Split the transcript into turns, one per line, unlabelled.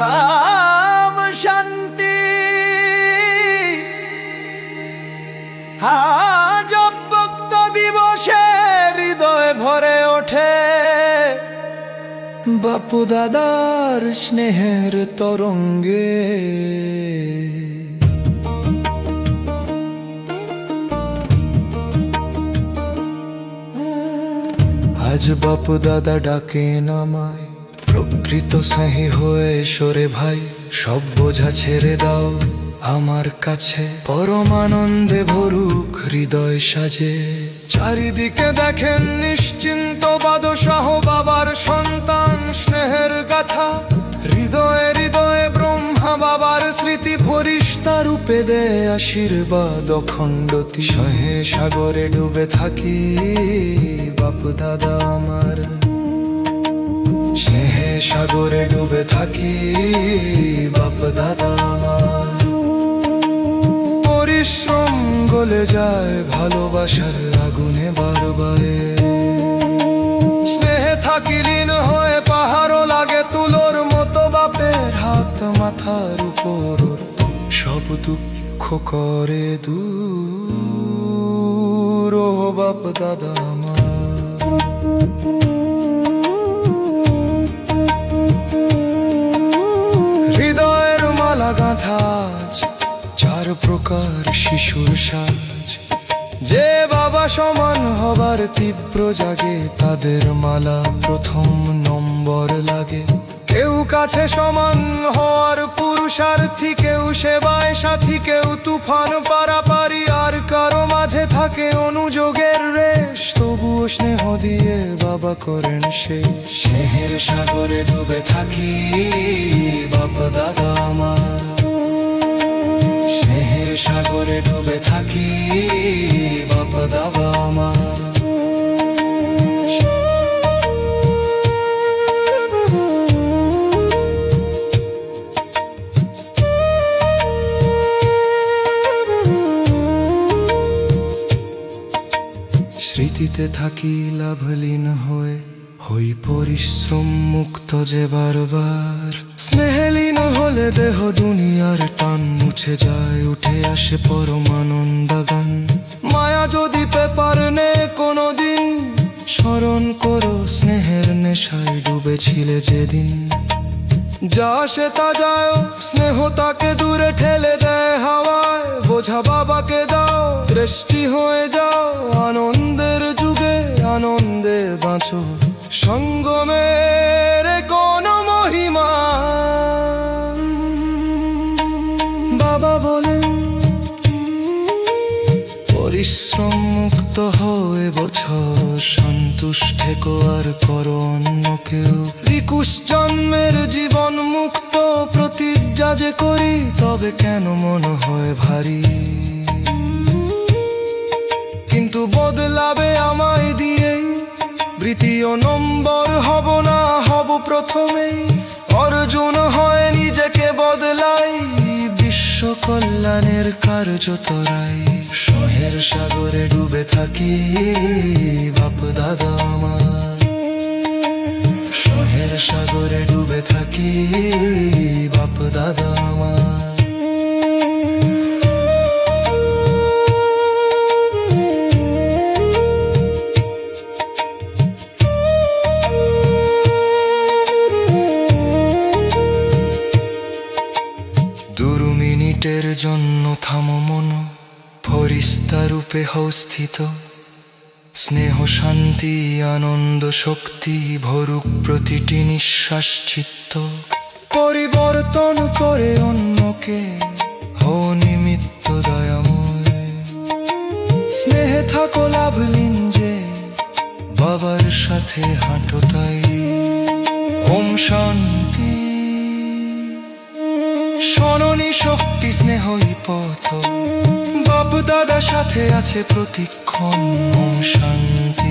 হাম শান্তি আজ ভক্ত দিবসে হৃদয় ভরে ওঠে বাপু দাদার স্নেহের তরঙ্গে। আজ বাপু দাদা ডাকে নামায় প্রকৃত স্নেহী হয়ে সরে ভাই, সব বোঝা ছেড়ে দাও আমার কাছে, পরমানন্দে ভরুক হৃদয় সাজে। চারিদিকে দেখেন নিশ্চিন্ত বাদশাহ বাবার সন্তান স্নেহের গাথা, হৃদয়ে হৃদয়ে ব্রহ্মা বাবার স্মৃতি ফরিস্তা রূপে দেয় আশীর্বাদ অখণ্ডতি। সহে সাগরে ডুবে থাকি বাপু দাদা আমার, স্নেহে সাগরে ডুবে থাকি বাপ দাদা আমার। পরিশ্রম গলে যায় ভালোবাসার আগুনে বারবারে, স্নেহে থাকি লীন হয়ে পাহাড়ও লাগে তুলোর মতো। বাপের হাত মাথার উপর সব দুঃখ করে দূর ও বাপ দাদা আমার। হৃদয়ের মালা গাঁথা চার প্রকার শিশুর সাজ, যে বাবা সমান হবার তীব্র জাগে তাদের মালা প্রথম নম্বর লাগে। কেউ কাছে সমান হওয়ার পুরুষার্থী, কেউ সেবায় সাথী, কেউ তুফান পারাপারি, আর কারো মাঝে থাকে অনুযোগের রেশ। তবুও স্নেহ দিয়ে বাবা করেন শেষ। স্নেহের সাগরে ডুবে থাকি বাবা দাদা আমার, স্নেহের সাগরে ডুবে থাকি বাবা দাদা আমার। স্মৃতিতে থাকি লাভলীন হয়ে, হই পরিশ্রম মুক্ত যে বারবার। স্নেহলীন হলে দেহ দুনিয়ার টান মুছে যায়, উঠে আসে পরমানন্দ গান। মায়া যদি পেপার নে কোনোদিন, স্মরণ করো স্নেহের নেশায় ডুবেছিলে যেদিন। যা সে তা যায়, স্নেহ তাকে দূরে ঠেলে দেয় হাওয়ায়। বোঝা বাবাকে দাও, দৃষ্টি হয়ে যাও আনন্দের যুগে, আনন্দে বাঁচো সঙ্গমের কোন মহিমা। বাবা বলেন পরিশ্রম মুক্ত হয়ে বছর সন্তুষ্ট থেকো, আর করো অন্য কেউ। 21 জন্মের জীবন মুক্ত প্রতিজ্ঞা যে করি, তবে কেন মনে হয় ভারী। কিন্তু বদলাবে আমায় দিয়েই, তৃতীয় নম্বর হব না, হব প্রথমেই। অর্জুন হয়ে নিজেকে বদলাই, বিশ্ব কল্যাণের কার্য তরাই। স্নেহের সাগরে ডুবে থাকি বাপ দাদা আমার, স্নেহের সাগরে ডুবে থাকি বাপ দাদা আমার। মিনিটের জন্য থামো মন, ফরিস্তা রূপে হও স্থিত। স্নেহ শান্তি আনন্দ শক্তি ভরুক প্রতিটি নিঃশ্বাস চিত্ত। পরিবর্তন করে অন্যকে হও নিমিত্ত দয়াময়। স্নেহে থাকো লাভলীন যে বাবার সাথে হাঁটো তাই। ওম শান্তি শননী শক্তি স্নেহই পথ, বাপ দাদা সাথে আছে প্রতিক্ষণ। ওম শান্তি।